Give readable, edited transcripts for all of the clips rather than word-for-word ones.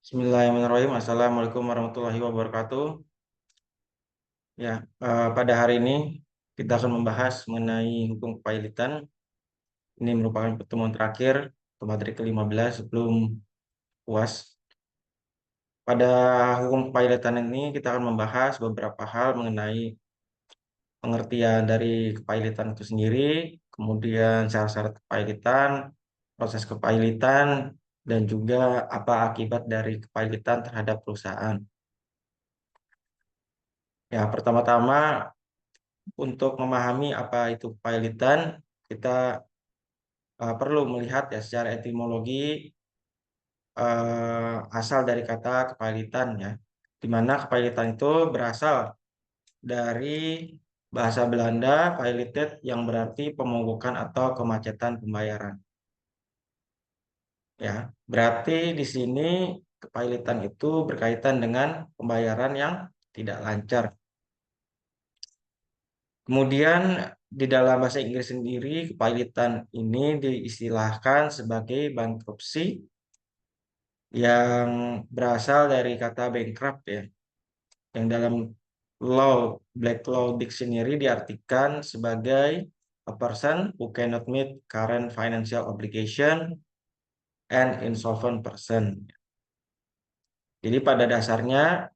Bismillahirrahmanirrahim. Assalamualaikum warahmatullahi wabarakatuh. Ya, pada hari ini kita akan membahas mengenai hukum kepailitan. Ini merupakan pertemuan terakhir atau materi ke-15 sebelum UAS. Pada hukum kepailitan ini kita akan membahas beberapa hal mengenai pengertian dari kepailitan itu sendiri, kemudian syarat-syarat kepailitan, proses kepailitan, dan juga apa akibat dari kepailitan terhadap perusahaan. Ya, pertama-tama untuk memahami apa itu kepailitan, kita perlu melihat ya secara etimologi asal dari kata kepailitan ya, di mana kepailitan itu berasal dari bahasa Belanda pailitet yang berarti pemogokan atau kemacetan pembayaran. Ya, berarti di sini kepailitan itu berkaitan dengan pembayaran yang tidak lancar. Kemudian di dalam bahasa Inggris sendiri, kepailitan ini diistilahkan sebagai bankruptcy yang berasal dari kata bankrupt ya, yang dalam Black Law Dictionary diartikan sebagai a person who cannot meet current financial obligation and insolvent person. Jadi pada dasarnya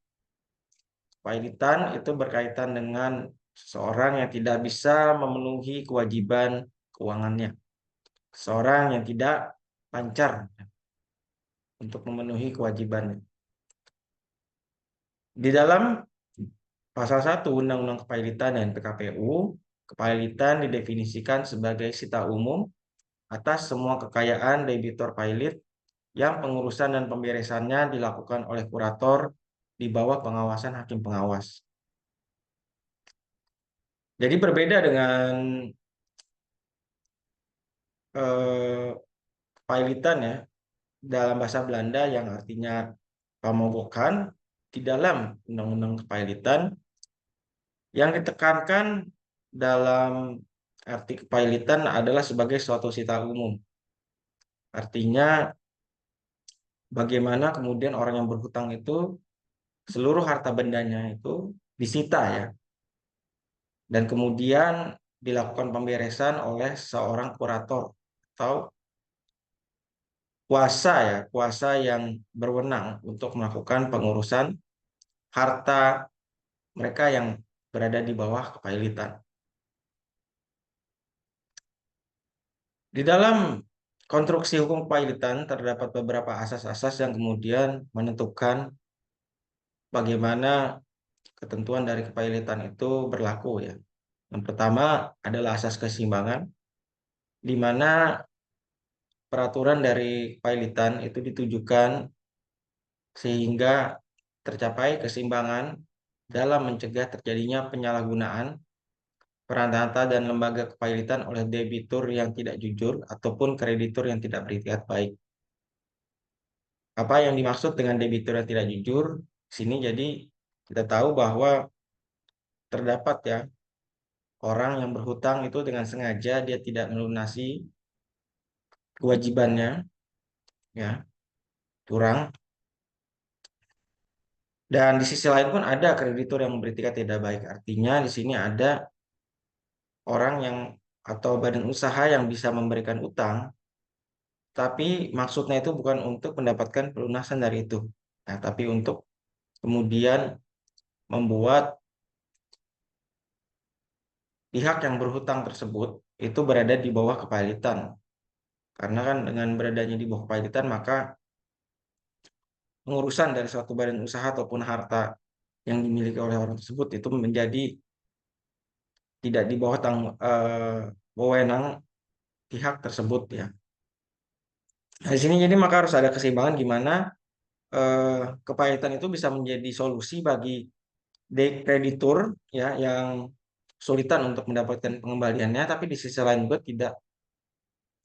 kepailitan itu berkaitan dengan seseorang yang tidak bisa memenuhi kewajiban keuangannya. Seorang yang tidak lancar untuk memenuhi kewajibannya. Di dalam pasal 1 Undang-Undang Kepailitan dan PKPU, kepailitan didefinisikan sebagai sita umum atas semua kekayaan debitur pailit yang pengurusan dan pemberesannya dilakukan oleh kurator di bawah pengawasan hakim pengawas. Jadi berbeda dengan eh, kepailitan ya dalam bahasa Belanda yang artinya pemogokan, di dalam Undang-Undang Kepailitan yang ditekankan dalam arti kepailitan adalah sebagai suatu sita umum. Artinya bagaimana kemudian orang yang berhutang itu seluruh harta bendanya itu disita ya. Dan kemudian dilakukan pemberesan oleh seorang kurator atau kuasa ya, kuasa yang berwenang untuk melakukan pengurusan harta mereka yang berada di bawah kepailitan. Di dalam konstruksi hukum kepailitan terdapat beberapa asas-asas yang kemudian menentukan bagaimana ketentuan dari kepailitan itu berlaku ya. Yang pertama adalah asas keseimbangan, di mana peraturan dari kepailitan itu ditujukan sehingga tercapai keseimbangan dalam mencegah terjadinya penyalahgunaan peran data dan lembaga kepailitan oleh debitur yang tidak jujur ataupun kreditur yang tidak beritikat baik. Apa yang dimaksud dengan debitur yang tidak jujur? Di sini jadi kita tahu bahwa terdapat ya orang yang berhutang itu dengan sengaja dia tidak melunasi kewajibannya, ya curang. Dan di sisi lain pun ada kreditur yang beretikat tidak baik. Artinya di sini ada orang yang atau badan usaha yang bisa memberikan utang, tapi maksudnya itu bukan untuk mendapatkan pelunasan dari itu. Nah, tapi untuk kemudian membuat pihak yang berhutang tersebut itu berada di bawah kepailitan. Karena kan dengan beradanya di bawah kepailitan, maka pengurusan dari suatu badan usaha ataupun harta yang dimiliki oleh orang tersebut itu menjadi tidak di bawah wewenang pihak tersebut ya. Nah, di sini jadi maka harus ada keseimbangan gimana kepailitan itu bisa menjadi solusi bagi kreditur ya yang kesulitan untuk mendapatkan pengembaliannya, tapi di sisi lain juga tidak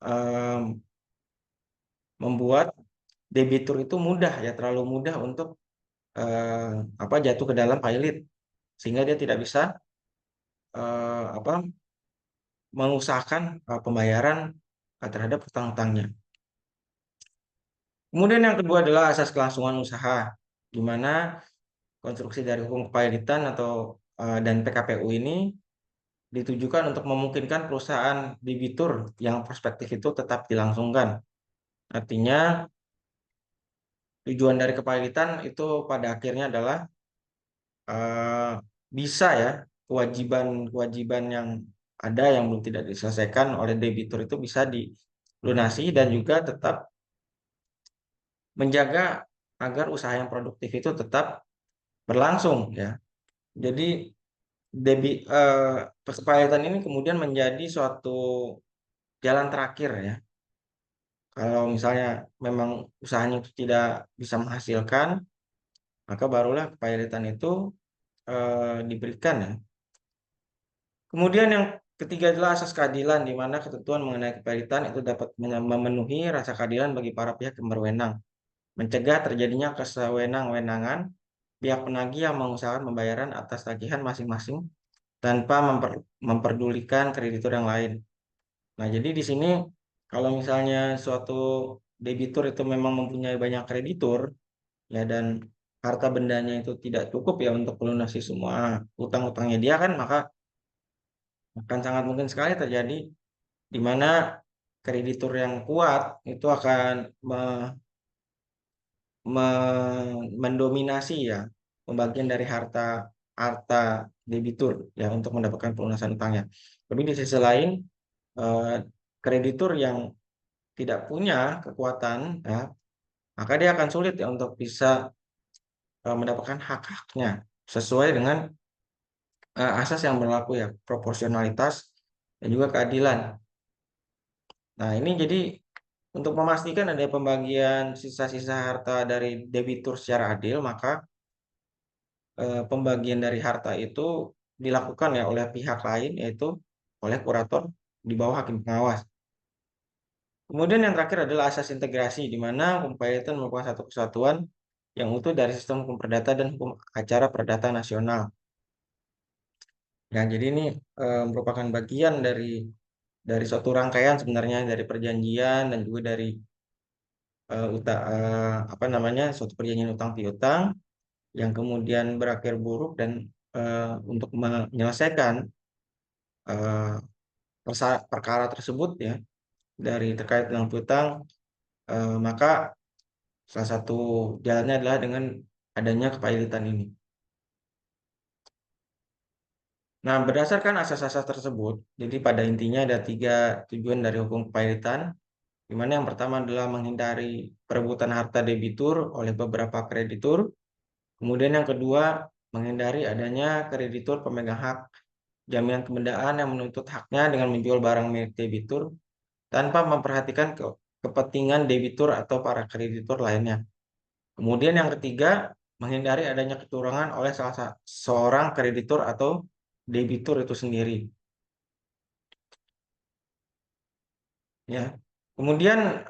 eh, membuat debitur itu mudah ya terlalu mudah untuk jatuh ke dalam pailit sehingga dia tidak bisa apa mengusahakan pembayaran terhadap hutang-hutangnya. Kemudian yang kedua adalah asas kelangsungan usaha, di mana konstruksi dari hukum kepayilitan atau dan PKPU ini ditujukan untuk memungkinkan perusahaan debitur yang prospektif itu tetap dilangsungkan. Artinya tujuan dari kepayilitan itu pada akhirnya adalah eh, bisa ya kewajiban-kewajiban yang ada yang belum tidak diselesaikan oleh debitur itu bisa dilunasi dan juga tetap menjaga agar usaha yang produktif itu tetap berlangsung ya. Jadi kepayilitan ini kemudian menjadi suatu jalan terakhir ya. Kalau misalnya memang usahanya itu tidak bisa menghasilkan, maka barulah kepayilitan itu diberikan ya. Kemudian yang ketiga adalah asas keadilan, di mana ketentuan mengenai kepayilitan itu dapat memenuhi rasa keadilan bagi para pihak yang berwenang, mencegah terjadinya kesewenang-wenangan pihak penagih yang mengusahakan pembayaran atas tagihan masing-masing tanpa memperdulikan kreditur yang lain. Nah, jadi di sini kalau misalnya suatu debitur itu memang mempunyai banyak kreditur ya dan harta bendanya itu tidak cukup ya untuk melunasi semua utang-utangnya dia kan, maka akan sangat mungkin sekali terjadi di mana kreditur yang kuat itu akan mendominasi ya pembagian dari harta harta debitur ya untuk mendapatkan pelunasan utangnya. Tapi di sisi lain eh, kreditur yang tidak punya kekuatan ya, maka dia akan sulit ya untuk bisa mendapatkan hak-haknya sesuai dengan asas yang berlaku ya, proporsionalitas dan juga keadilan. Nah, ini jadi untuk memastikan ada pembagian sisa-sisa harta dari debitur secara adil, maka pembagian dari harta itu dilakukan ya oleh pihak lain, yaitu oleh kurator di bawah hakim pengawas. Kemudian yang terakhir adalah asas integrasi, di mana hukum pidana merupakan satu kesatuan yang utuh dari sistem hukum perdata dan hukum acara perdata nasional. Ya, jadi ini merupakan bagian dari suatu rangkaian sebenarnya dari perjanjian dan juga dari apa namanya suatu perjanjian utang piutang yang kemudian berakhir buruk dan untuk menyelesaikan eh, perkara tersebut ya dari terkait dengan piutang, maka salah satu jalannya adalah dengan adanya kepahilitan ini. Nah, berdasarkan asas-asas tersebut, jadi pada intinya ada tiga tujuan dari hukum kepahilitan, di mana yang pertama adalah menghindari perebutan harta debitur oleh beberapa kreditur. Kemudian yang kedua, menghindari adanya kreditur pemegang hak jaminan kebendaan yang menuntut haknya dengan menjual barang milik debitur tanpa memperhatikan kepentingan debitur atau para kreditur lainnya. Kemudian yang ketiga, menghindari adanya kecurangan oleh seorang kreditur atau debitur itu sendiri. Ya. Kemudian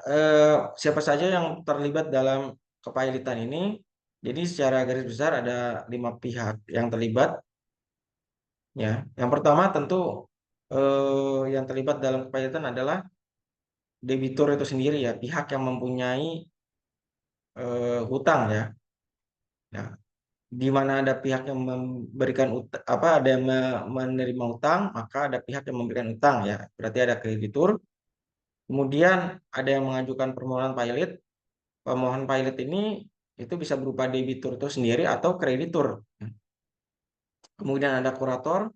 siapa saja yang terlibat dalam kepahilitan ini? Jadi secara garis besar ada 5 pihak yang terlibat. Ya, yang pertama tentu yang terlibat dalam kepahilitan adalah debitur itu sendiri ya, pihak yang mempunyai hutang ya. Nah, di mana ada pihak yang memberikan apa ada yang menerima utang, maka ada pihak yang memberikan utang ya. Berarti ada kreditur. Kemudian ada yang mengajukan permohonan pailit. Pemohon pailit ini itu bisa berupa debitur itu sendiri atau kreditur. Kemudian ada kurator,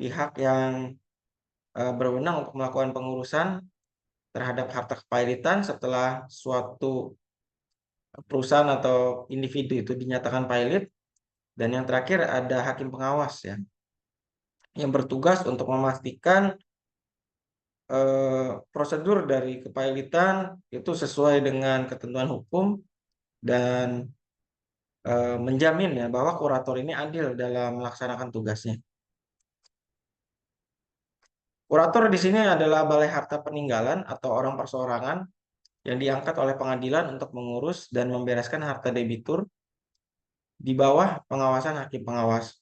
pihak yang berwenang untuk melakukan pengurusan terhadap harta kepailitan setelah suatu perusahaan atau individu itu dinyatakan pailit. Dan yang terakhir ada hakim pengawas ya, yang bertugas untuk memastikan prosedur dari kepailitan itu sesuai dengan ketentuan hukum dan menjamin ya bahwa kurator ini adil dalam melaksanakan tugasnya. Kurator di sini adalah balai harta peninggalan atau orang perseorangan yang diangkat oleh pengadilan untuk mengurus dan membereskan harta debitur di bawah pengawasan hakim pengawas.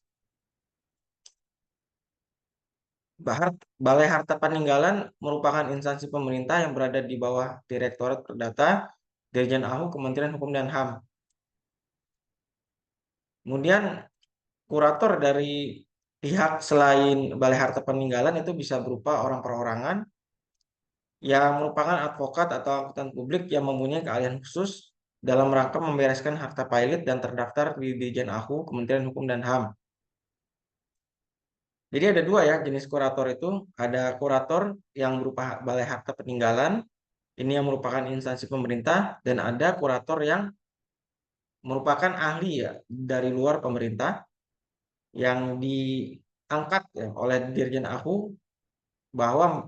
Balai Harta Peninggalan merupakan instansi pemerintah yang berada di bawah Direktorat Perdata Dirjen AHU Kementerian Hukum dan HAM. Kemudian kurator dari pihak selain Balai Harta Peninggalan itu bisa berupa orang perorangan yang merupakan advokat atau akuntan publik yang mempunyai keahlian khusus dalam rangka membereskan harta pailit dan terdaftar di Dirjen AHU Kementerian Hukum dan HAM. Jadi ada dua ya jenis kurator itu. Ada kurator yang berupa Balai Harta Peninggalan, ini yang merupakan instansi pemerintah, dan ada kurator yang merupakan ahli ya dari luar pemerintah yang diangkat ya, oleh Dirjen AHU bahwa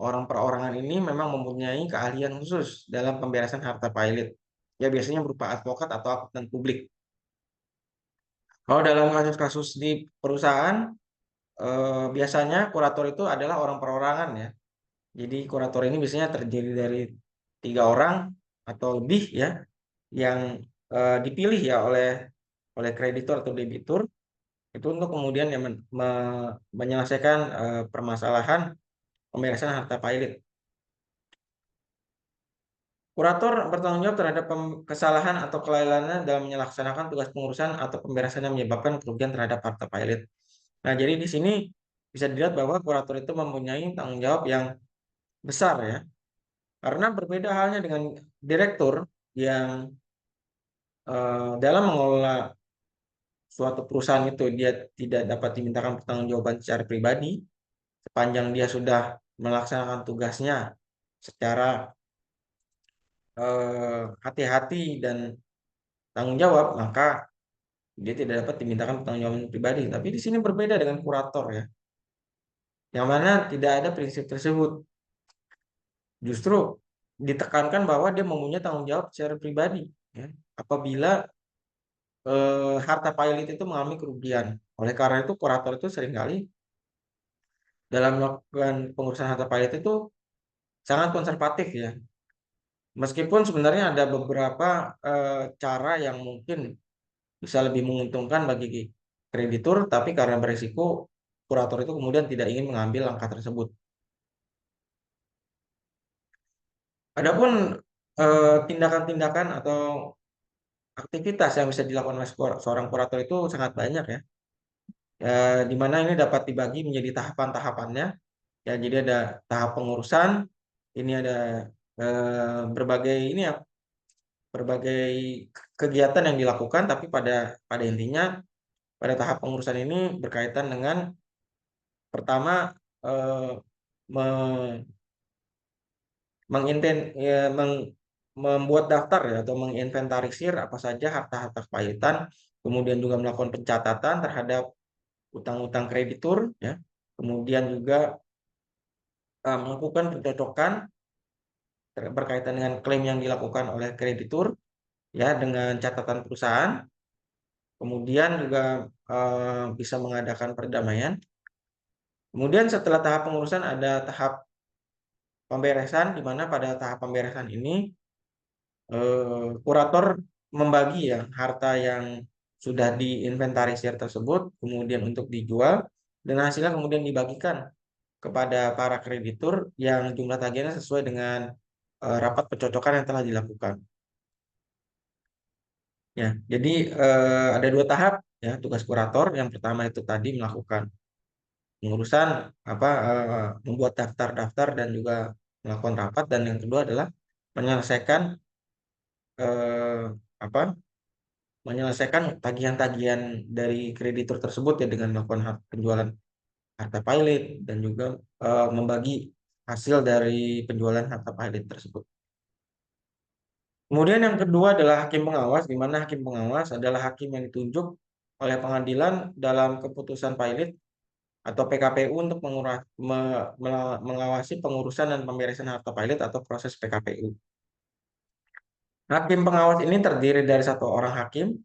orang perorangan ini memang mempunyai keahlian khusus dalam pemberesan harta pailit. Ya biasanya berupa advokat atau akuntan publik. Kalau dalam kasus-kasus di perusahaan, biasanya kurator itu adalah orang perorangan ya. Jadi kurator ini biasanya terdiri dari 3 orang atau lebih ya, yang dipilih ya oleh kreditur atau debitur itu untuk kemudian yang menyelesaikan permasalahan pemberesan harta pailit. Kurator bertanggung jawab terhadap kesalahan atau kelalaiannya dalam melaksanakan tugas pengurusan atau pemberesan yang menyebabkan kerugian terhadap harta pailit. Nah, jadi di sini bisa dilihat bahwa kurator itu mempunyai tanggung jawab yang besar ya. Karena berbeda halnya dengan direktur yang dalam mengelola suatu perusahaan itu dia tidak dapat dimintakan pertanggungjawaban secara pribadi sepanjang dia sudah melaksanakan tugasnya secara hati-hati dan tanggung jawab, maka dia tidak dapat dimintakan pertanggungjawaban pribadi. Tapi di sini berbeda dengan kurator ya, yang mana tidak ada prinsip tersebut. Justru ditekankan bahwa dia mempunyai tanggung jawab secara pribadi ya, apabila harta pailit itu mengalami kerugian. Oleh karena itu kurator itu seringkali dalam melakukan pengurusan harta pailit itu sangat konservatif ya. Meskipun sebenarnya ada beberapa cara yang mungkin bisa lebih menguntungkan bagi kreditur, tapi karena berisiko, kurator itu kemudian tidak ingin mengambil langkah tersebut. Adapun tindakan-tindakan atau aktivitas yang bisa dilakukan oleh seorang kurator itu sangat banyak ya. Di mana ini dapat dibagi menjadi tahapan-tahapannya. Ya, jadi ada tahap pengurusan, ini ada berbagai ini ya, berbagai kegiatan yang dilakukan, tapi pada pada intinya pada tahap pengurusan ini berkaitan dengan pertama eh, me- membuat daftar ya atau menginventarisir apa saja harta-harta kepailitan, kemudian juga melakukan pencatatan terhadap utang-utang kreditur ya, kemudian juga melakukan pencocokan berkaitan dengan klaim yang dilakukan oleh kreditur ya dengan catatan perusahaan, kemudian juga bisa mengadakan perdamaian. Kemudian setelah tahap pengurusan ada tahap pemberesan, di mana pada tahap pemberesan ini kurator membagi ya harta yang sudah diinventarisir tersebut kemudian untuk dijual dan hasilnya kemudian dibagikan kepada para kreditur yang jumlah tagihannya sesuai dengan rapat pencocokan yang telah dilakukan. Ya, jadi ada 2 tahap ya tugas kurator. Yang pertama itu tadi melakukan pengurusan apa membuat daftar-daftar dan juga melakukan rapat, dan yang kedua adalah menyelesaikan eh, apa menyelesaikan tagihan-tagihan dari kreditur tersebut ya dengan melakukan penjualan harta pailit dan juga membagi hasil dari penjualan harta pailit tersebut. Kemudian yang kedua adalah hakim pengawas, di mana hakim pengawas adalah hakim yang ditunjuk oleh pengadilan dalam keputusan pailit atau PKPU untuk mengawasi pengurusan dan pemberesan harta pailit atau proses PKPU. Hakim pengawas ini terdiri dari 1 orang hakim,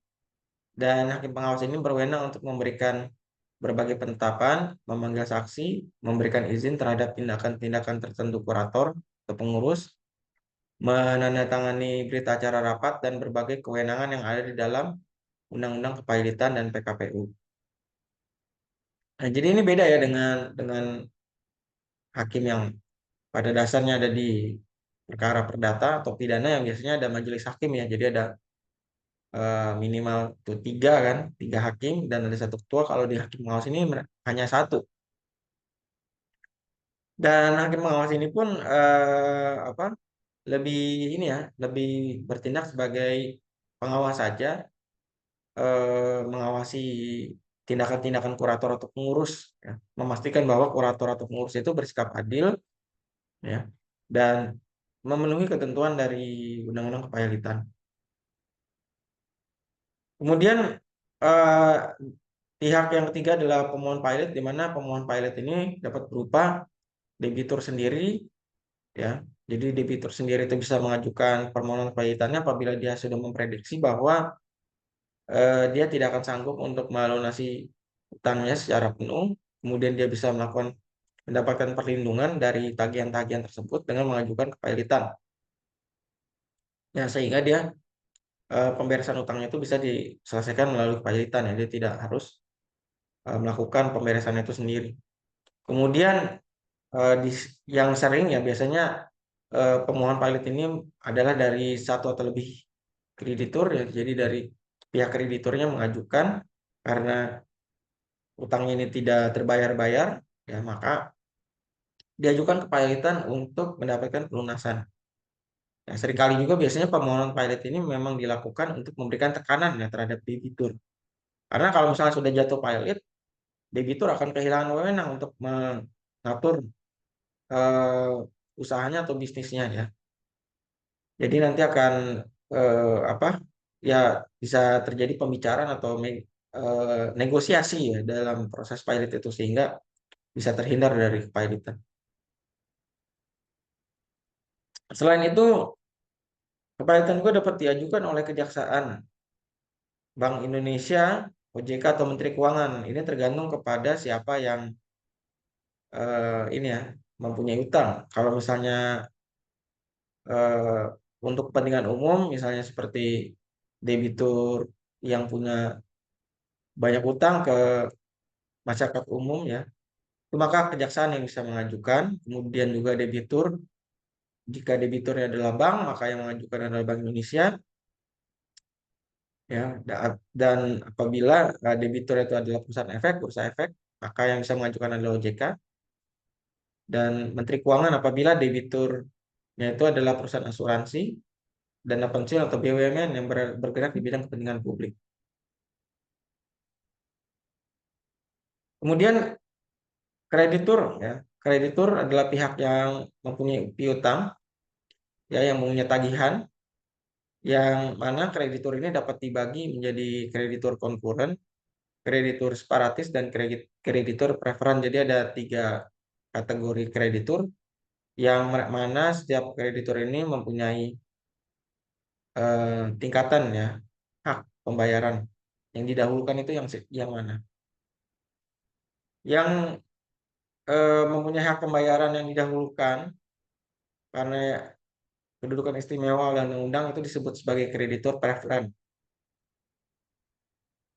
dan hakim pengawas ini berwenang untuk memberikan berbagai penetapan, memanggil saksi, memberikan izin terhadap tindakan-tindakan tertentu kurator atau pengurus, menandatangani berita acara rapat, dan berbagai kewenangan yang ada di dalam Undang-Undang Kepailitan dan PKPU. Nah, jadi ini beda ya dengan hakim yang pada dasarnya ada di perkara perdata atau pidana yang biasanya ada majelis hakim ya. Jadi ada minimal tuh tiga hakim dan ada satu ketua. Kalau di hakim pengawas ini hanya satu. Dan hakim pengawas ini pun apa lebih ini ya, lebih bertindak sebagai pengawas saja, mengawasi tindakan-tindakan kurator atau pengurus, ya, memastikan bahwa kurator atau pengurus itu bersikap adil, ya, dan memenuhi ketentuan dari Undang-Undang Kepayalitan. Kemudian eh, pihak yang ketiga adalah pemohon pilot, di mana pemohon pilot ini dapat berupa debitur sendiri, ya. Jadi debitur sendiri itu bisa mengajukan permohonan kepaylitannya apabila dia sudah memprediksi bahwa dia tidak akan sanggup untuk melunasi utangnya secara penuh. Kemudian dia bisa mendapatkan perlindungan dari tagihan-tagihan tersebut dengan mengajukan kepaylitan. Ya, sehingga dia pemberesan utangnya itu bisa diselesaikan melalui kepaylitan ya. Dia tidak harus melakukan pemberesan itu sendiri. Kemudian yang sering ya biasanya pemohon pilot ini adalah dari satu atau lebih kreditur ya. Jadi dari pihak krediturnya mengajukan karena utangnya ini tidak terbayar-bayar, ya maka diajukan ke pilotan untuk mendapatkan pelunasan. Nah, seringkali juga biasanya permohonan pilot ini memang dilakukan untuk memberikan tekanan ya terhadap debitur. Karena kalau misalnya sudah jatuh pilot, debitur akan kehilangan wewenang untuk mengatur eh, usahanya atau bisnisnya ya. Jadi nanti akan apa ya bisa terjadi pembicaraan atau negosiasi ya dalam proses pilot itu sehingga bisa terhindar dari kepilotan. Selain itu, kepilotan juga dapat diajukan oleh Kejaksaan, Bank Indonesia, OJK atau Menteri Keuangan. Ini tergantung kepada siapa yang ini ya mempunyai utang. Kalau misalnya eh, untuk kepentingan umum, misalnya seperti debitur yang punya banyak utang ke masyarakat umum ya, itu maka kejaksaan yang bisa mengajukan. Kemudian juga debitur, jika debiturnya adalah bank, maka yang mengajukan adalah Bank Indonesia. Ya, dan apabila debitur itu adalah perusahaan efek, bursa efek, maka yang bisa mengajukan adalah OJK dan Menteri Keuangan apabila debiturnya itu adalah perusahaan asuransi, dana pensiun atau BUMN yang bergerak di bidang kepentingan publik. Kemudian kreditur ya, kreditur adalah pihak yang mempunyai piutang ya yang mempunyai tagihan, yang mana kreditur ini dapat dibagi menjadi kreditur konkuren, kreditur separatis, dan kreditur preferen. Jadi ada tiga kategori kreditur yang mana setiap kreditur ini mempunyai tingkatan ya hak pembayaran. Yang didahulukan itu yang mana? Yang mempunyai hak pembayaran yang didahulukan karena kedudukan istimewa oleh undang-undang itu disebut sebagai kreditur preferen.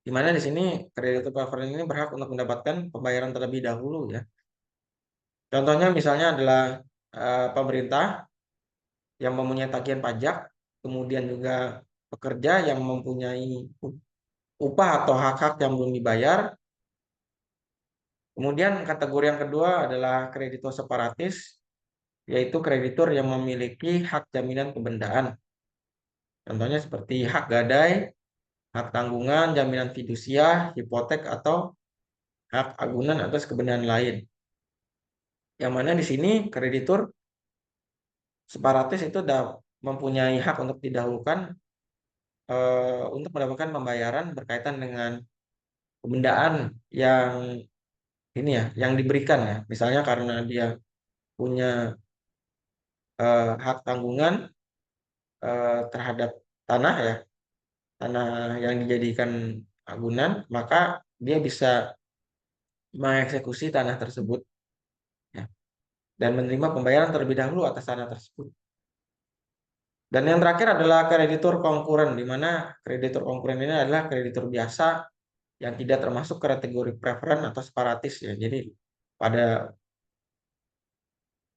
Di mana di sini kreditur preferen ini berhak untuk mendapatkan pembayaran terlebih dahulu ya. Contohnya misalnya adalah pemerintah yang mempunyai tagihan pajak, kemudian juga pekerja yang mempunyai upah atau hak-hak yang belum dibayar. Kemudian kategori yang kedua adalah kreditur separatis, yaitu kreditur yang memiliki hak jaminan kebendaan. Contohnya seperti hak gadai, hak tanggungan, jaminan fidusia, hipotek, atau hak agunan atas kebenaran lain. Yang mana di sini kreditur separatis itu mempunyai hak untuk didahulukan untuk mendapatkan pembayaran berkaitan dengan kebendaan yang ini ya, yang diberikan ya. Misalnya karena dia punya hak tanggungan terhadap tanah ya, tanah yang dijadikan agunan, maka dia bisa mengeksekusi tanah tersebut ya, dan menerima pembayaran terlebih dahulu atas tanah tersebut. Dan yang terakhir adalah kreditur konkuren, di mana kreditur konkuren ini adalah kreditur biasa yang tidak termasuk kategori preferen atau separatis ya. Jadi pada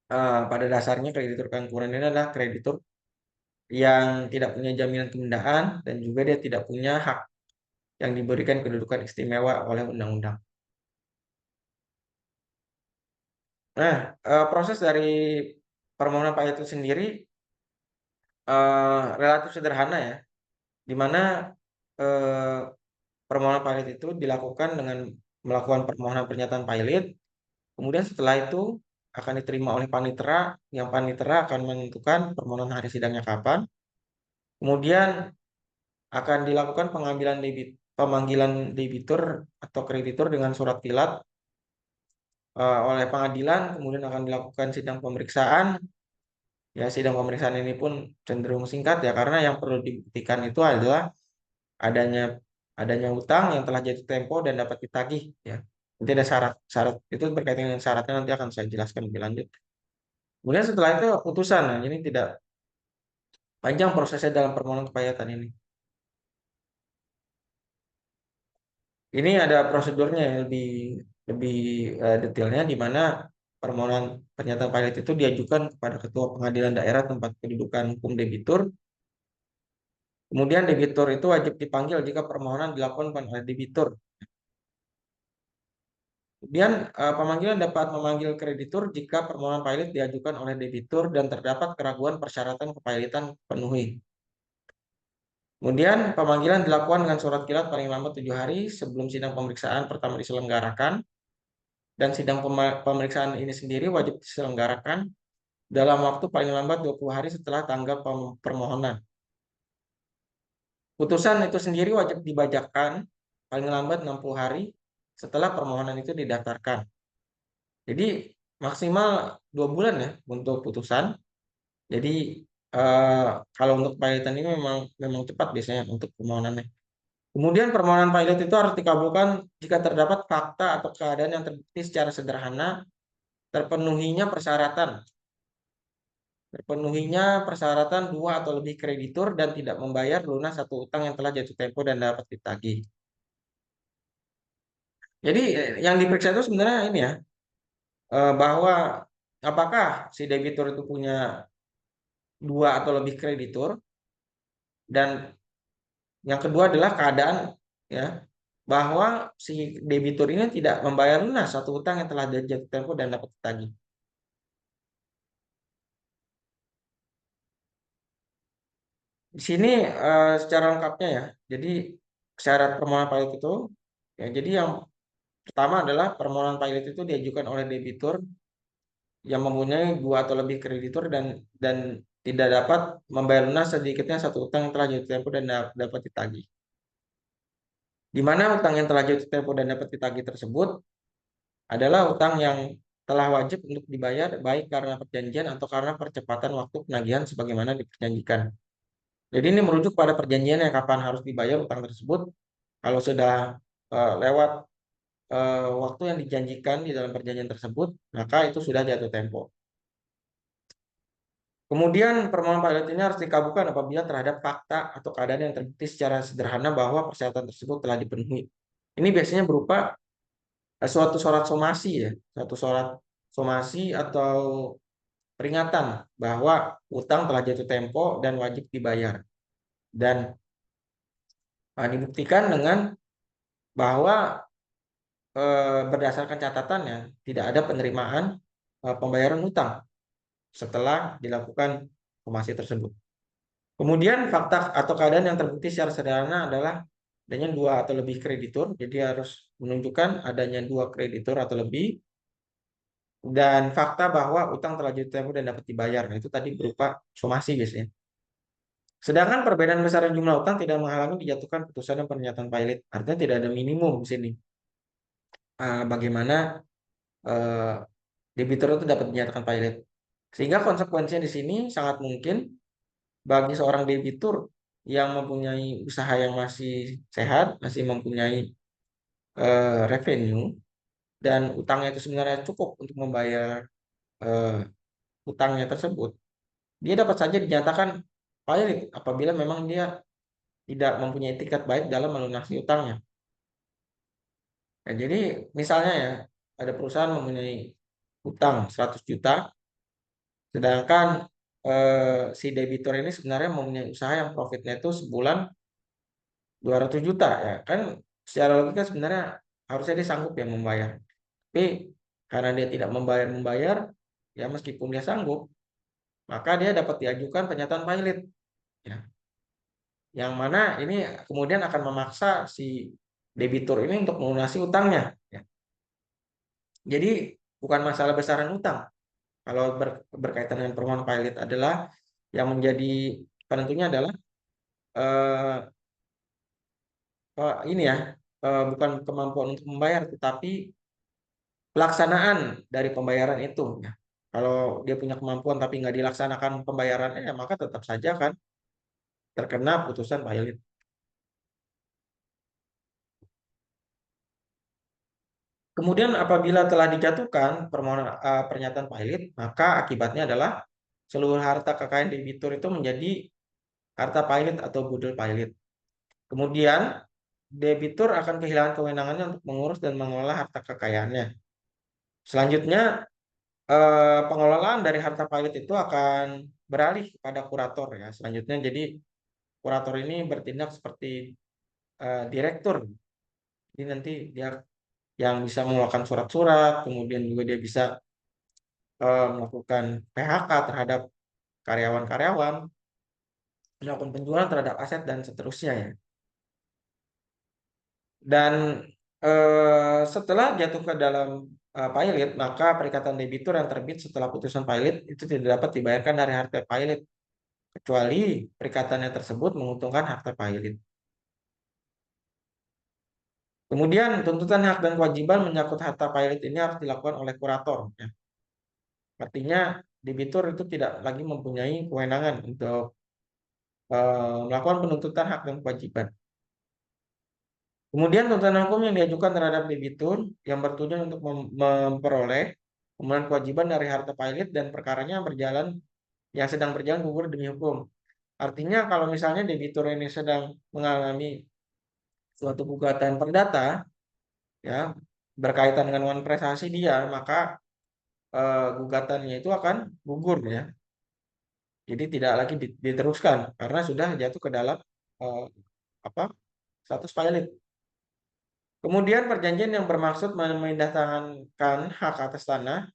pada dasarnya kreditur keangguran ini adalah kreditur yang tidak punya jaminan penundaan dan juga dia tidak punya hak yang diberikan kedudukan istimewa oleh undang-undang. Nah, proses dari permohonan pilot itu sendiri relatif sederhana ya, di mana eh, permohonan pilot itu dilakukan dengan melakukan permohonan pernyataan pilot. Kemudian setelah itu akan diterima oleh panitera, yang panitera akan menentukan permohonan hari sidangnya kapan. Kemudian akan dilakukan pemanggilan debitur atau kreditur dengan surat tilat oleh pengadilan. Kemudian akan dilakukan sidang pemeriksaan. Ya, sidang pemeriksaan ini pun cenderung singkat ya, karena yang perlu dibuktikan itu adalah adanya adanya utang yang telah jatuh tempo dan dapat ditagih ya. Nanti ada syarat-syarat itu berkaitan dengan syaratnya, nanti akan saya jelaskan lebih lanjut. Kemudian setelah itu putusan. Nah, ini tidak panjang prosesnya dalam permohonan kepayatan ini. Ini ada prosedurnya yang lebih lebih detailnya, di mana permohonan pernyataan pilot itu diajukan kepada ketua pengadilan daerah tempat kedudukan hukum debitur. Kemudian debitur itu wajib dipanggil jika permohonan dilakukan oleh debitur. Kemudian pemanggilan dapat memanggil kreditur jika permohonan pilot diajukan oleh debitur dan terdapat keraguan persyaratan kepilotan penuhi. Kemudian pemanggilan dilakukan dengan surat kilat paling lambat 7 hari sebelum sidang pemeriksaan pertama diselenggarakan, dan sidang pemeriksaan ini sendiri wajib diselenggarakan dalam waktu paling lambat 20 hari setelah tanggal permohonan. Putusan itu sendiri wajib dibacakan paling lambat 60 hari setelah permohonan itu didaftarkan. Jadi maksimal 2 bulan ya untuk putusan. Jadi eh, kalau untuk pilotan ini memang memang cepat biasanya untuk permohonannya. Kemudian permohonan pilot itu harus dikabulkan jika terdapat fakta atau keadaan yang terbukti secara sederhana terpenuhinya persyaratan dua atau lebih kreditur dan tidak membayar lunas satu utang yang telah jatuh tempo dan dapat ditagih. Jadi yang diperiksa itu sebenarnya ini ya, bahwa apakah si debitur itu punya dua atau lebih kreditur, dan yang kedua adalah keadaan ya, bahwa si debitur ini tidak membayar lunas satu utang yang telah jatuh tempo dan dapat ditagih. Di sini secara lengkapnya ya. Jadi syarat permohonan pilot itu ya, jadi yang pertama adalah permohonan pilot itu diajukan oleh debitur yang mempunyai dua atau lebih kreditur dan tidak dapat membayar lunas sedikitnya satu utang yang telah jatuh tempo dan dapat ditagih. Di mana utang yang telah jatuh tempo dan dapat ditagih tersebut adalah utang yang telah wajib untuk dibayar baik karena perjanjian atau karena percepatan waktu penagihan sebagaimana diperjanjikan. Jadi ini merujuk pada perjanjian yang kapan harus dibayar utang tersebut. Kalau sudah lewat waktu yang dijanjikan di dalam perjanjian tersebut, maka itu sudah jatuh tempo. Kemudian permohonan pilot ini harus dikabulkan apabila terhadap fakta atau keadaan yang terbukti secara sederhana bahwa persyaratan tersebut telah dipenuhi. Ini biasanya berupa suatu surat somasi ya, suatu surat somasi atau peringatan bahwa utang telah jatuh tempo dan wajib dibayar. Dan dibuktikan dengan bahwa berdasarkan catatannya tidak ada penerimaan pembayaran utang setelah dilakukan somasi tersebut. Kemudian fakta atau keadaan yang terbukti secara sederhana adalah adanya dua atau lebih kreditur. Jadi harus menunjukkan adanya dua kreditur atau lebih, dan fakta bahwa utang telah jatuh tempo dan dapat dibayar. Nah, itu tadi berupa somasi biasanya. Sedangkan perbedaan besaran jumlah utang tidak menghalangi dijatuhkan putusan dan pernyataan pilot. Artinya tidak ada minimum di sini. Bagaimana eh, debitur itu dapat dinyatakan pilot. Sehingga konsekuensinya di sini sangat mungkin bagi seorang debitur yang mempunyai usaha yang masih sehat, masih mempunyai revenue, dan utangnya itu sebenarnya cukup untuk membayar eh, utangnya tersebut, dia dapat saja dinyatakan pilot apabila memang dia tidak mempunyai etikat baik dalam melunasi utangnya. Nah, jadi misalnya ya, ada perusahaan mempunyai utang 100 juta, Sedangkan si debitur ini sebenarnya mempunyai usaha yang profitnya itu sebulan 200 juta ya. Kan secara logika sebenarnya harusnya dia sanggup ya membayar. Tapi karena dia tidak membayar, ya meskipun dia sanggup, maka dia dapat diajukan pernyataan pilot. Ya. Yang mana ini kemudian akan memaksa si debitur ini untuk melunasi utangnya. Ya. Jadi bukan masalah besaran utang. Kalau berkaitan dengan permohonan pilot adalah yang menjadi penentunya adalah eh, ini ya, bukan kemampuan untuk membayar, tetapi pelaksanaan dari pembayaran itu. Ya. Kalau dia punya kemampuan tapi nggak dilaksanakan pembayarannya, ya maka tetap saja kan terkena putusan pilot. Kemudian apabila telah dijatuhkan permohonan pernyataan pilot, maka akibatnya adalah seluruh harta kekayaan debitur itu menjadi harta pilot atau budel pilot. Kemudian debitur akan kehilangan kewenangannya untuk mengurus dan mengelola harta kekayaannya. Selanjutnya, pengelolaan dari harta pilot itu akan beralih kepada kurator ya. Selanjutnya, jadi kurator ini bertindak seperti direktur. Jadi nanti dia yang bisa mengeluarkan surat-surat, kemudian juga dia bisa melakukan PHK terhadap karyawan-karyawan, melakukan penjualan terhadap aset dan seterusnya ya. Dan setelah jatuh ke dalam pilot, maka perikatan debitur yang terbit setelah putusan pilot itu tidak dapat dibayarkan dari harta pilot kecuali perikatannya tersebut menguntungkan harta pilot. Kemudian tuntutan hak dan kewajiban menyangkut harta pilot ini harus dilakukan oleh kurator. Ya. Artinya debitur itu tidak lagi mempunyai kewenangan untuk melakukan penuntutan hak dan kewajiban. Kemudian tuntutan hukum yang diajukan terhadap debitur yang bertujuan untuk memperoleh pemenuhan kewajiban dari harta pilot dan perkaranya berjalan yang sedang berjalan gugur demi hukum. Artinya kalau misalnya debitur ini sedang mengalami suatu gugatan perdata ya berkaitan dengan uang prestasi dia, maka gugatannya itu akan gugur ya. Jadi tidak lagi diteruskan karena sudah jatuh ke dalam eh, apa status pilot. Kemudian perjanjian yang bermaksud memindahtangankan hak atas tanah,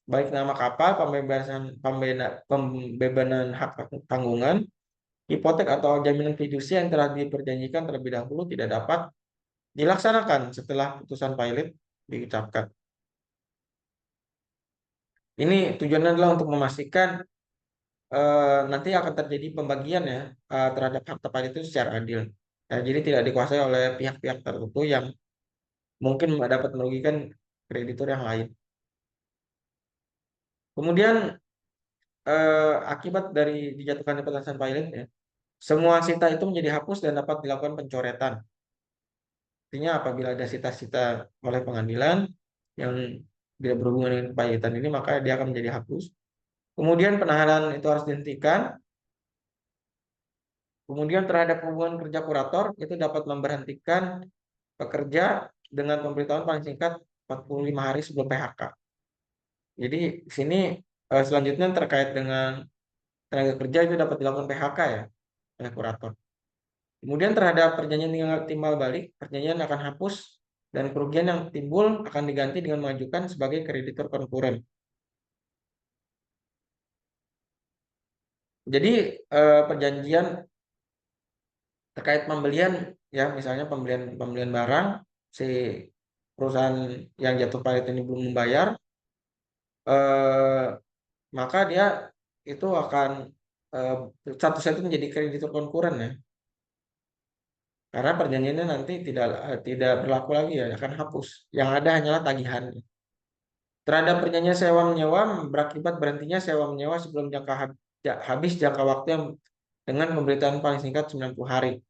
baik nama kapal, pembebanan hak tanggungan, hipotek atau jaminan fidusia yang telah diperjanjikan terlebih dahulu tidak dapat dilaksanakan setelah putusan pilot diucapkan. Ini tujuannya adalah untuk memastikan nanti akan terjadi pembagian ya terhadap harta pilot itu secara adil. Ya, jadi tidak dikuasai oleh pihak-pihak tertentu yang mungkin dapat merugikan kreditur yang lain. Kemudian akibat dari dijatuhkannya putusan pilot ya, semua sita itu menjadi hapus dan dapat dilakukan pencoretan. Artinya apabila ada sita-sita oleh pengadilan yang tidak berhubungan dengan pilotan ini, maka dia akan menjadi hapus. Kemudian penahanan itu harus dihentikan. Kemudian terhadap hubungan kerja kurator itu dapat memberhentikan pekerja dengan pemberitahuan paling singkat 45 hari sebelum PHK. Jadi di sini selanjutnya terkait dengan tenaga kerja itu dapat dilakukan PHK ya oleh kurator. Kemudian terhadap perjanjian timbal balik, perjanjian akan hapus dan kerugian yang timbul akan diganti dengan mengajukan sebagai kreditur konkuren. Jadi perjanjian terkait pembelian ya misalnya pembelian pembelian barang si perusahaan yang jatuh payah ini belum membayar eh, maka dia itu akan eh, statusnya itu menjadi kreditur konkuren ya karena perjanjiannya nanti tidak berlaku lagi ya akan hapus yang ada hanyalah tagihan terhadap perjanjian sewa menyewa berakibat berhentinya sewa menyewa sebelum habis jangka waktu yang dengan pemberitaan paling singkat 90 hari.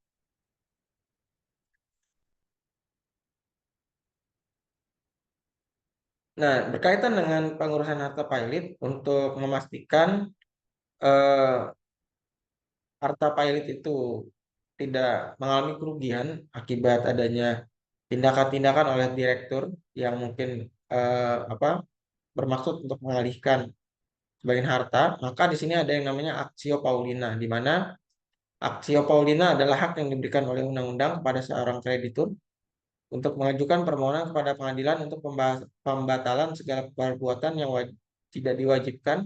Nah, berkaitan dengan pengurusan harta pilot untuk memastikan eh, harta pilot itu tidak mengalami kerugian akibat adanya tindakan-tindakan oleh direktur yang mungkin apa bermaksud untuk mengalihkan sebagian harta, maka di sini ada yang namanya aktio paulina, di mana aktio paulina adalah hak yang diberikan oleh undang-undang kepada seorang kreditur untuk mengajukan permohonan kepada pengadilan untuk pembatalan segala perbuatan yang tidak diwajibkan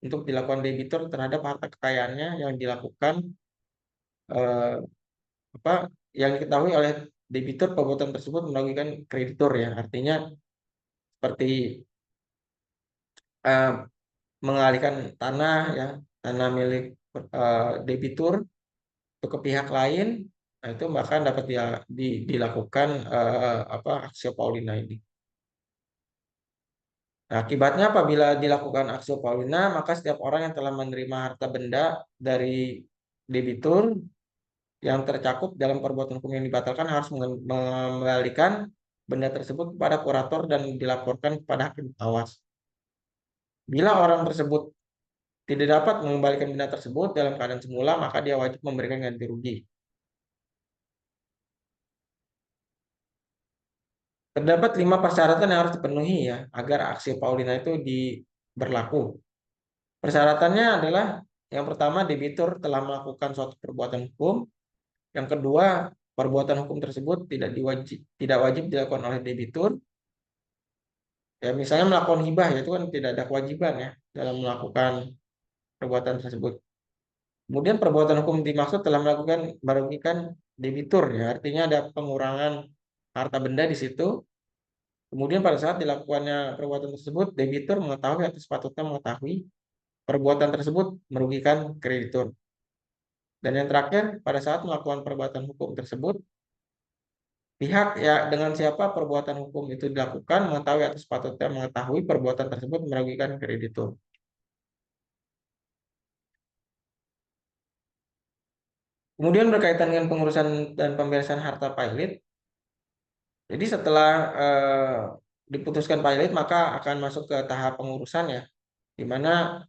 untuk dilakukan debitur terhadap harta kekayaannya yang dilakukan eh, apa yang diketahui oleh debitur. Perbuatan tersebut merugikan kreditur, ya, artinya seperti eh, mengalihkan tanah, ya, tanah milik debitur ke pihak lain. Nah, itu bahkan dapat dilakukan aksio paulina ini. Nah, akibatnya apabila dilakukan aksio paulina, maka setiap orang yang telah menerima harta benda dari debitur yang tercakup dalam perbuatan hukum yang dibatalkan harus mengembalikan benda tersebut kepada kurator dan dilaporkan kepada hakim awas. Bila orang tersebut tidak dapat mengembalikan benda tersebut dalam keadaan semula, maka dia wajib memberikan ganti rugi. Terdapat 5 persyaratan yang harus dipenuhi, ya, agar aksi Paulina itu berlaku. Persyaratannya adalah yang pertama, debitur telah melakukan suatu perbuatan hukum. Yang kedua, perbuatan hukum tersebut tidak wajib dilakukan oleh debitur. Ya, misalnya melakukan hibah, ya, itu kan tidak ada kewajiban, ya, dalam melakukan perbuatan tersebut. Kemudian perbuatan hukum dimaksud telah merugikan debitur, ya, artinya ada pengurangan harta benda di situ. Kemudian pada saat dilakukannya perbuatan tersebut, debitur mengetahui atau sepatutnya mengetahui perbuatan tersebut merugikan kreditur. Dan yang terakhir, pada saat melakukan perbuatan hukum tersebut, pihak, ya, dengan siapa perbuatan hukum itu dilakukan mengetahui atau sepatutnya mengetahui perbuatan tersebut merugikan kreditur. Kemudian berkaitan dengan pengurusan dan pemberesan harta pailit. Jadi setelah diputuskan pailit, maka akan masuk ke tahap pengurusan, ya, di mana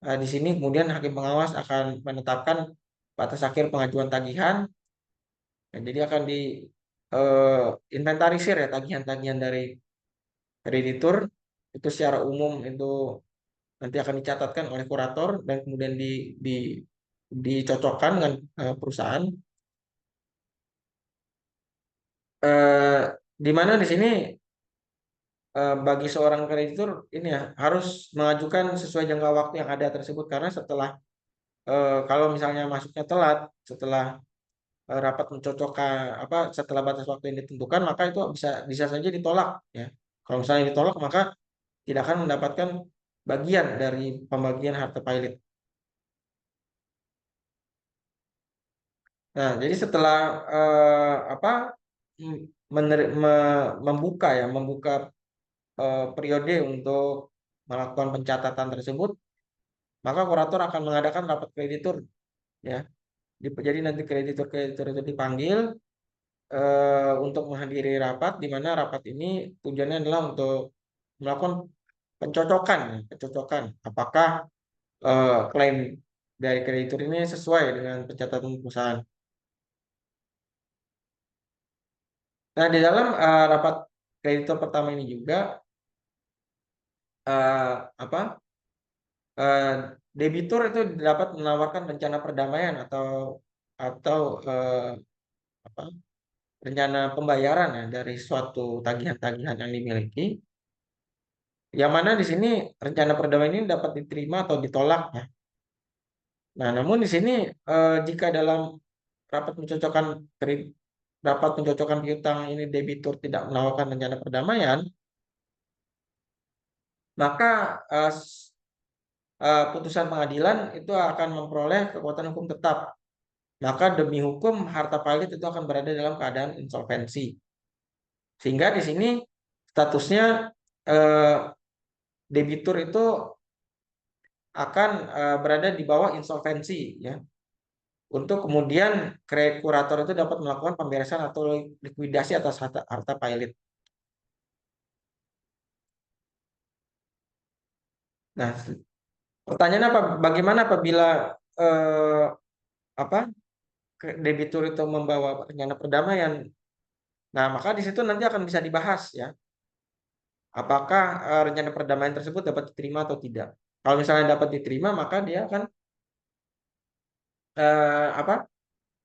di sini kemudian hakim pengawas akan menetapkan batas akhir pengajuan tagihan. Nah, jadi akan di inventarisir, ya, tagihan-tagihan dari kreditur itu secara umum itu nanti akan dicatatkan oleh kurator dan kemudian di, dicocokkan dengan perusahaan. Eh, di mana di sini bagi seorang kreditur ini, ya, harus mengajukan sesuai jangka waktu yang ada tersebut, karena setelah kalau misalnya masuknya telat setelah rapat mencocokkan setelah batas waktu yang ditentukan, maka itu bisa bisa saja ditolak, ya. Kalau misalnya ditolak, maka tidak akan mendapatkan bagian dari pembagian harta pailit. Nah, jadi setelah apa membuka periode untuk melakukan pencatatan tersebut, maka kurator akan mengadakan rapat kreditur, ya. Jadi nanti kreditur itu dipanggil untuk menghadiri rapat, di mana rapat ini tujuannya adalah untuk melakukan pencocokan, ya, pencocokan apakah klaim dari kreditur ini sesuai dengan pencatatan perusahaan. Nah, di dalam rapat kreditur pertama ini juga eh, apa eh, debitur itu dapat menawarkan rencana perdamaian atau eh, apa rencana pembayaran, ya, dari suatu tagihan-tagihan yang dimiliki, yang mana di sini rencana perdamaian ini dapat diterima atau ditolak, ya. Nah, namun di sini jika dalam rapat mencocokkan kredit rapat mencocokkan piutang ini debitur tidak menawarkan rencana perdamaian, maka putusan pengadilan itu akan memperoleh kekuatan hukum tetap. Maka demi hukum harta pailit itu akan berada dalam keadaan insolvensi. Sehingga di sini statusnya eh, debitur itu akan berada di bawah insolvensi, ya. Untuk kemudian kurator itu dapat melakukan pemberesan atau likuidasi atas harta pailit. Nah, pertanyaan apa? Bagaimana apabila eh, apa debitur itu membawa rencana perdamaian? Nah, maka di situ nanti akan bisa dibahas, ya, apakah rencana perdamaian tersebut dapat diterima atau tidak. Kalau misalnya dapat diterima, maka dia akan apa?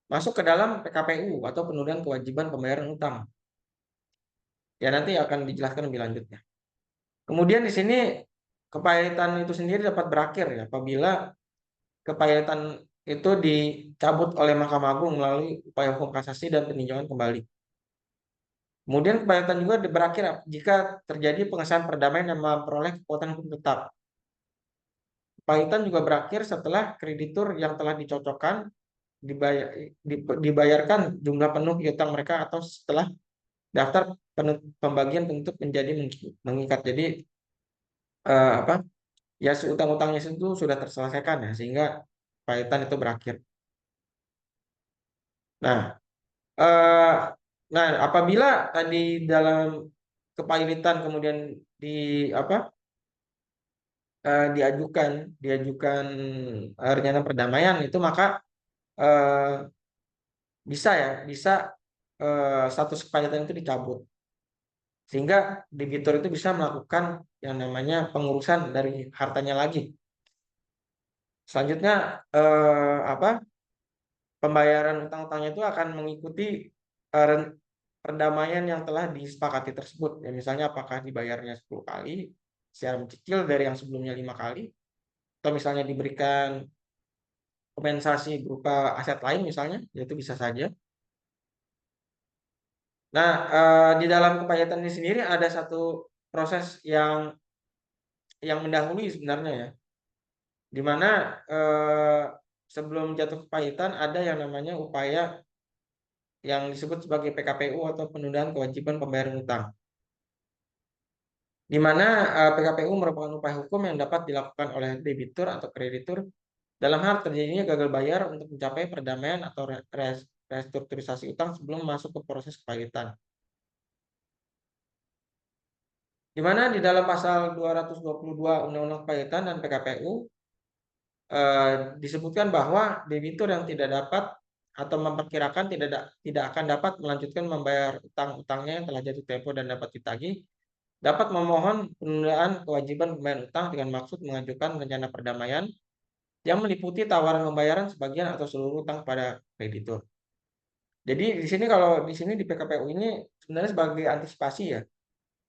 Masuk ke dalam PKPU atau penundaan kewajiban pembayaran utang. Ya nanti akan dijelaskan lebih lanjutnya. Kemudian di sini kepailitan itu sendiri dapat berakhir ya apabila kepailitan itu dicabut oleh Mahkamah Agung melalui upaya hukum kasasi dan peninjauan kembali. Kemudian kepailitan juga berakhir jika terjadi pengesahan perdamaian yang memperoleh kekuatan hukum tetap. Kepailitan juga berakhir setelah kreditur yang telah dicocokkan dibayarkan jumlah penuh piutang mereka atau setelah daftar pembagian bentuk menjadi mengikat. Jadi apa? Ya utang-utangnya itu sudah terselesaikan ya sehingga kepailitan itu berakhir. Nah, eh, apabila tadi dalam kepailitan kemudian di apa diajukan rencana perdamaian itu maka eh, bisa status kepailitan itu dicabut sehingga debitur itu bisa melakukan yang namanya pengurusan dari hartanya lagi. Selanjutnya apa pembayaran utang-utangnya itu akan mengikuti perdamaian yang telah disepakati tersebut. Ya, misalnya apakah dibayarnya 10 kali secara mencicil dari yang sebelumnya 5 kali, atau misalnya diberikan kompensasi berupa aset lain misalnya, yaitu bisa saja. Nah, di dalam kepailitan ini sendiri ada satu proses yang mendahului sebenarnya ya, di mana sebelum jatuh kepailitan ada yang namanya upaya yang disebut sebagai PKPU atau penundaan kewajiban pembayaran utang. Di mana PKPU merupakan upaya hukum yang dapat dilakukan oleh debitur atau kreditur dalam hal terjadinya gagal bayar untuk mencapai perdamaian atau restrukturisasi utang sebelum masuk ke proses kepailitan. Di mana di dalam pasal 222 Undang-Undang Kepailitan dan PKPU disebutkan bahwa debitur yang tidak dapat atau memperkirakan tidak akan dapat melanjutkan membayar utang-utangnya yang telah jatuh tempo dan dapat ditagih dapat memohon penundaan kewajiban pembayaran utang dengan maksud mengajukan rencana perdamaian yang meliputi tawaran pembayaran sebagian atau seluruh utang pada kreditur. Jadi di sini kalau di sini di PKPU ini sebenarnya sebagai antisipasi ya.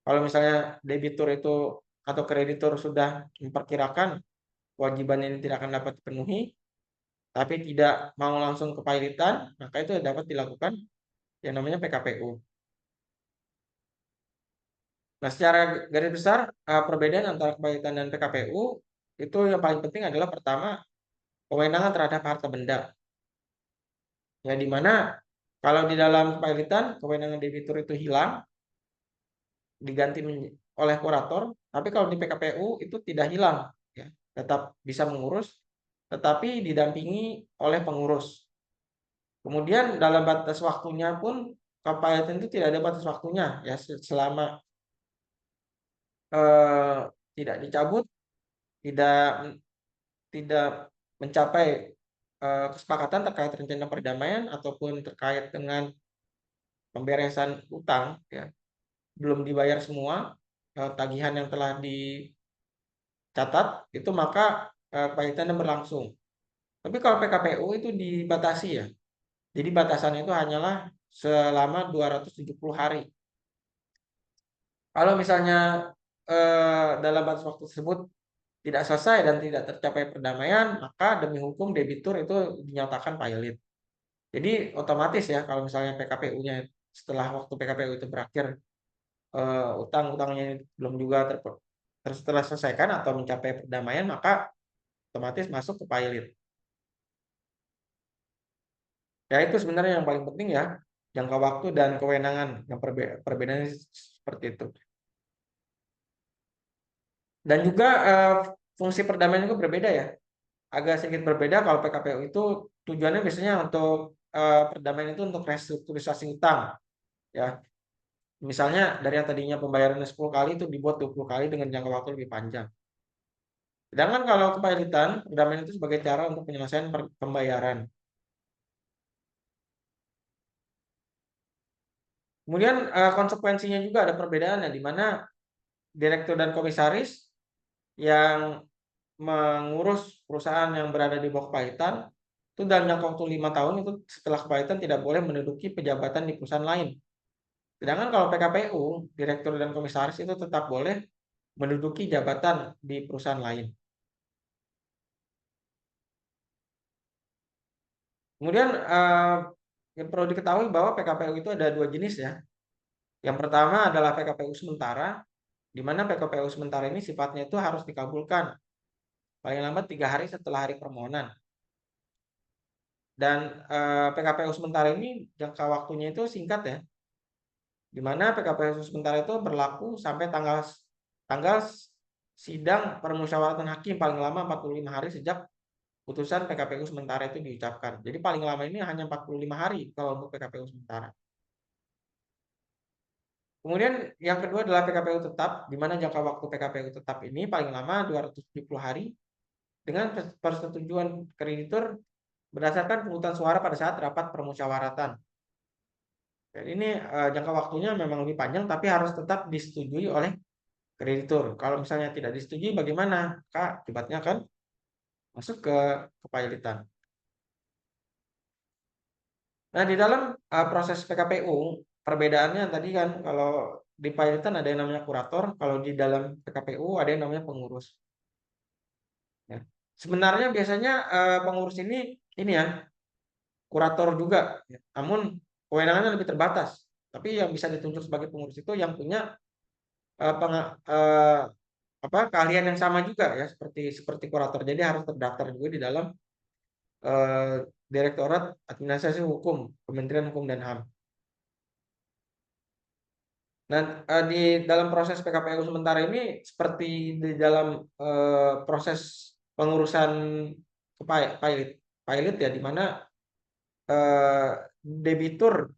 Kalau misalnya debitur itu atau kreditur sudah memperkirakan kewajiban ini tidak akan dapat dipenuhi, tapi tidak mau langsung kepailitan, maka itu dapat dilakukan yang namanya PKPU. Nah, secara garis besar perbedaan antara kepailitan dan PKPU itu yang paling penting adalah pertama kewenangan terhadap harta benda. Ya, di mana kalau di dalam kepailitan kewenangan debitur itu hilang diganti oleh kurator, tapi kalau di PKPU itu tidak hilang, ya, tetap bisa mengurus, tetapi didampingi oleh pengurus. Kemudian dalam batas waktunya pun kepailitan itu tidak ada batas waktunya, ya selama eh, tidak dicabut, tidak tidak mencapai kesepakatan terkait rencana perdamaian ataupun terkait dengan pemberesan utang, ya belum dibayar semua tagihan yang telah dicatat itu maka kepailitannya berlangsung. Tapi kalau PKPU itu dibatasi ya. Jadi batasannya itu hanyalah selama 270 hari. Kalau misalnya dalam batas waktu tersebut tidak selesai dan tidak tercapai perdamaian, maka demi hukum debitur itu dinyatakan pailit. Jadi otomatis ya kalau misalnya PKPU-nya setelah waktu PKPU itu berakhir utang-utangnya belum juga terselesaikan atau mencapai perdamaian, maka otomatis masuk ke pailit. Ya itu sebenarnya yang paling penting ya, jangka waktu dan kewenangan yang perbedaannya seperti itu. Dan juga fungsi perdamaian itu berbeda ya, agak sedikit berbeda. Kalau PKPU itu tujuannya biasanya untuk perdamaian itu untuk restrukturisasi utang, ya. Misalnya dari yang tadinya pembayarannya 10 kali itu dibuat 20 kali dengan jangka waktu lebih panjang. Sedangkan kalau kepailitan, perdamaian itu sebagai cara untuk penyelesaian pembayaran. Kemudian konsekuensinya juga ada perbedaan ya, di mana direktur dan komisaris yang mengurus perusahaan yang berada di bawah kepailitan itu dalam jangka waktu 5 tahun itu setelah kepailitan tidak boleh menduduki pejabatan di perusahaan lain. Sedangkan kalau PKPU, direktur dan komisaris itu tetap boleh menduduki jabatan di perusahaan lain. Kemudian yang perlu diketahui bahwa PKPU itu ada dua jenis ya. Yang pertama adalah PKPU sementara, di mana PKPU sementara ini sifatnya itu harus dikabulkan paling lambat 3 hari setelah hari permohonan. Dan PKPU sementara ini jangka waktunya itu singkat ya, di mana PKPU sementara itu berlaku sampai tanggal sidang permusyawaratan hakim paling lama 45 hari sejak putusan PKPU sementara itu diucapkan. Jadi paling lama ini hanya 45 hari kalau untuk PKPU sementara. Kemudian yang kedua adalah PKPU tetap, di mana jangka waktu PKPU tetap ini paling lama 270 hari dengan persetujuan kreditur berdasarkan pungutan suara pada saat rapat permusyawaratan. Dan ini jangka waktunya memang lebih panjang, tapi harus tetap disetujui oleh kreditur. Kalau misalnya tidak disetujui, bagaimana? Maka akibatnya kan masuk ke kepailitan. Nah, di dalam proses PKPU, perbedaannya tadi kan kalau di pailitan ada yang namanya kurator, kalau di dalam PKPU ada yang namanya pengurus. Ya. Sebenarnya biasanya pengurus ini ya kurator juga, ya. Namun kewenangannya lebih terbatas. Tapi yang bisa ditunjuk sebagai pengurus itu yang punya eh, peng- eh, keahlian yang sama juga ya seperti kurator. Jadi harus terdaftar juga di dalam eh, Direktorat Administrasi Hukum Kementerian Hukum dan HAM. Nah, di dalam proses PKPU sementara ini seperti di dalam proses pengurusan pilot pilot ya, di mana eh, debitur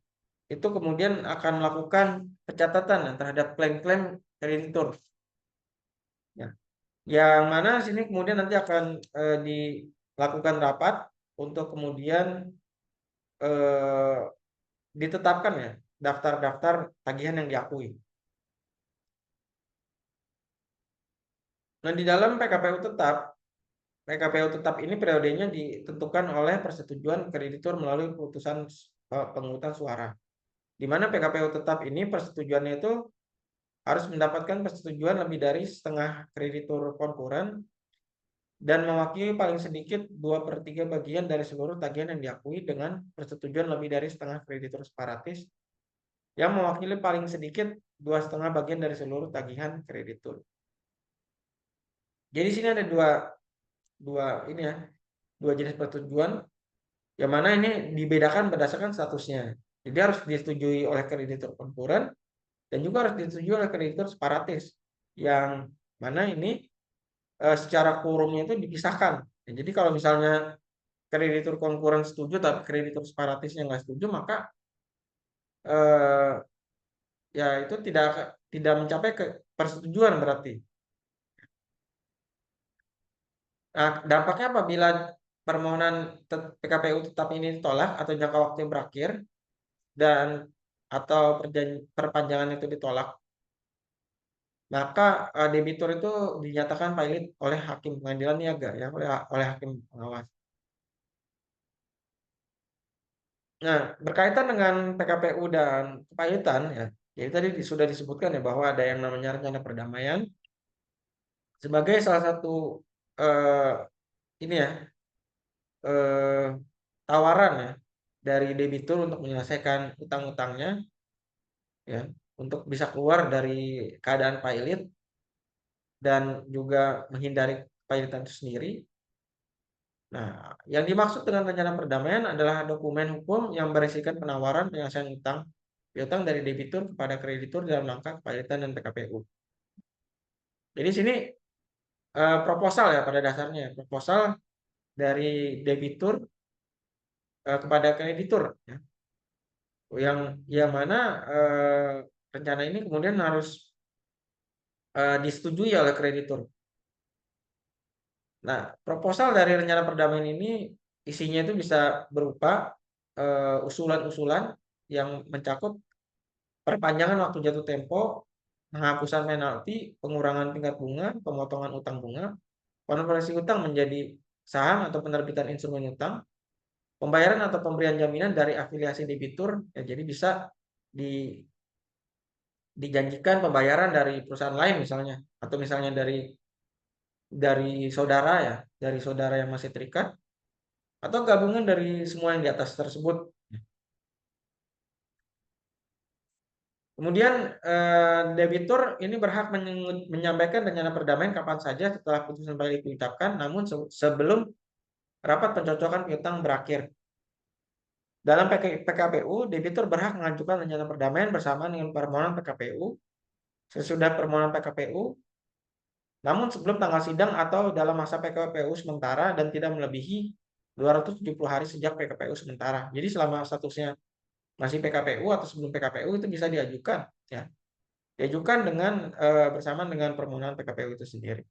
itu kemudian akan melakukan pencatatan terhadap klaim-klaim kreditur. Ya. Yang mana sini kemudian nanti akan dilakukan rapat untuk kemudian eh, ditetapkan ya daftar-daftar tagihan yang diakui. Nah, di dalam PKPU tetap ini periodenya ditentukan oleh persetujuan kreditur melalui putusan pemungutan suara. Di mana PKPU tetap ini persetujuannya itu harus mendapatkan persetujuan lebih dari setengah kreditur konkuren dan mewakili paling sedikit 2/3 bagian dari seluruh tagihan yang diakui dengan persetujuan lebih dari setengah kreditur separatis yang mewakili paling sedikit 2,5 bagian dari seluruh tagihan kreditur. Jadi sini ada dua ini ya, dua jenis persetujuan yang mana ini dibedakan berdasarkan statusnya. Jadi harus disetujui oleh kreditur konkuren dan juga harus disetujui oleh kreditur separatis yang mana ini secara kurungnya itu dipisahkan. Ya, jadi kalau misalnya kreditur konkuren setuju tapi kreditur separatisnya nggak setuju, maka eh, ya itu tidak mencapai ke persetujuan berarti. Nah, dampaknya apabila permohonan PKPU tetap ini ditolak atau jangka waktu berakhir dan atau perpanjangan itu ditolak, maka debitur itu dinyatakan pilot oleh hakim pengadilan niaga ya, oleh hakim pengawas. Nah, berkaitan dengan PKPU dan kepailitan ya, jadi tadi sudah disebutkan ya bahwa ada yang namanya rencana perdamaian sebagai salah satu eh, ini ya eh, tawaran ya dari debitur untuk menyelesaikan utang-utangnya ya, untuk bisa keluar dari keadaan pilot dan juga menghindari kepailitan itu sendiri. Nah, yang dimaksud dengan rencana perdamaian adalah dokumen hukum yang berisikan penawaran penyelesaian utang piutang dari debitur kepada kreditur dalam rangka kepailitan dan PKPU. Jadi sini proposal ya pada dasarnya, proposal dari debitur kepada kreditur ya. Yang mana rencana ini kemudian harus disetujui oleh kreditur. Nah, proposal dari rencana perdamaian ini isinya itu bisa berupa usulan-usulan yang mencakup perpanjangan waktu jatuh tempo, penghapusan penalti, pengurangan tingkat bunga, pemotongan utang bunga, konversi utang menjadi saham atau penerbitan instrumen utang, pembayaran atau pemberian jaminan dari afiliasi debitur, ya, jadi bisa dijanjikan pembayaran dari perusahaan lain misalnya, atau misalnya dari saudara ya, dari saudara yang masih terikat, atau gabungan dari semua yang di atas tersebut. Kemudian debitur ini berhak menyampaikan rencana perdamaian kapan saja setelah putusan balik ditetapkan, namun sebelum rapat pencocokan piutang berakhir. Dalam PKPU, debitur berhak mengajukan rencana perdamaian bersamaan dengan permohonan PKPU. Sesudah permohonan PKPU, namun sebelum tanggal sidang atau dalam masa PKPU sementara dan tidak melebihi 270 hari sejak PKPU sementara. Jadi selama statusnya masih PKPU atau sebelum PKPU itu bisa diajukan, ya. Diajukan dengan bersamaan dengan permohonan PKPU itu sendiri.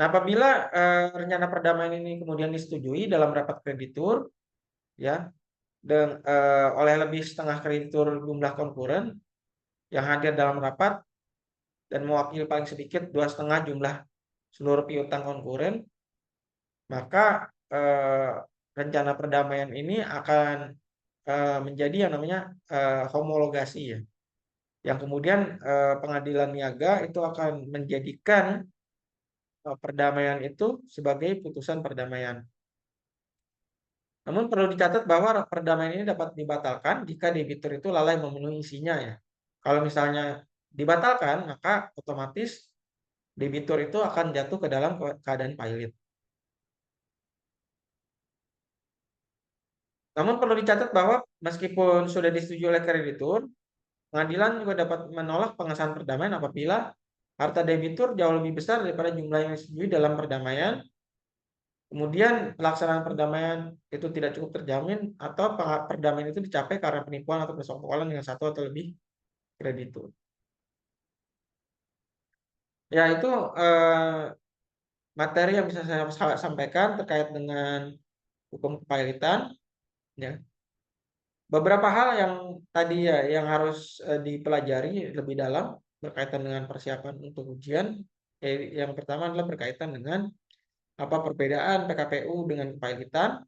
Nah, apabila rencana perdamaian ini kemudian disetujui dalam rapat kreditur, ya, oleh lebih setengah kreditur jumlah konkuren yang hadir dalam rapat dan mewakili paling sedikit 2,5 jumlah seluruh piutang konkuren, maka rencana perdamaian ini akan menjadi yang namanya homologasi, ya, yang kemudian pengadilan niaga itu akan menjadikan perdamaian itu sebagai putusan perdamaian. Namun perlu dicatat bahwa perdamaian ini dapat dibatalkan jika debitur itu lalai memenuhi isinya, ya. Kalau misalnya dibatalkan, maka otomatis debitur itu akan jatuh ke dalam keadaan pailit. Namun perlu dicatat bahwa meskipun sudah disetujui oleh kreditur, pengadilan juga dapat menolak pengesahan perdamaian apabila harta debitur jauh lebih besar daripada jumlah yang disetujui dalam perdamaian. Kemudian pelaksanaan perdamaian itu tidak cukup terjamin atau perdamaian itu dicapai karena penipuan atau persekongkolan dengan satu atau lebih kreditur. Ya, itu materi yang bisa saya sampaikan terkait dengan hukum kepailitan, ya. Beberapa hal yang tadi, ya, yang harus dipelajari lebih dalam berkaitan dengan persiapan untuk ujian. Yang pertama adalah berkaitan dengan apa perbedaan PKPU dengan kepailitan.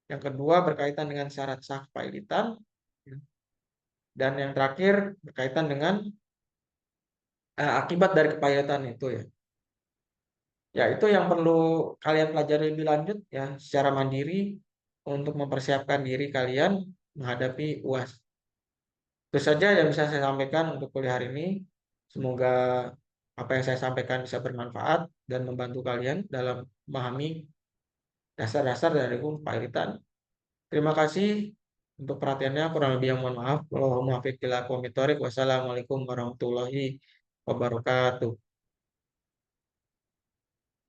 Yang kedua berkaitan dengan syarat sah kepailitan, ya. Dan yang terakhir berkaitan dengan akibat dari kepailitan itu, ya. Ya, itu yang perlu kalian pelajari lebih lanjut, ya, secara mandiri untuk mempersiapkan diri kalian menghadapi UAS. Itu saja yang bisa saya sampaikan untuk kuliah hari ini. Semoga apa yang saya sampaikan bisa bermanfaat dan membantu kalian dalam memahami dasar-dasar dari hukum kepailitan. Terima kasih untuk perhatiannya. Kurang lebih yang mohon maaf. Wassalamualaikum warahmatullahi wabarakatuh.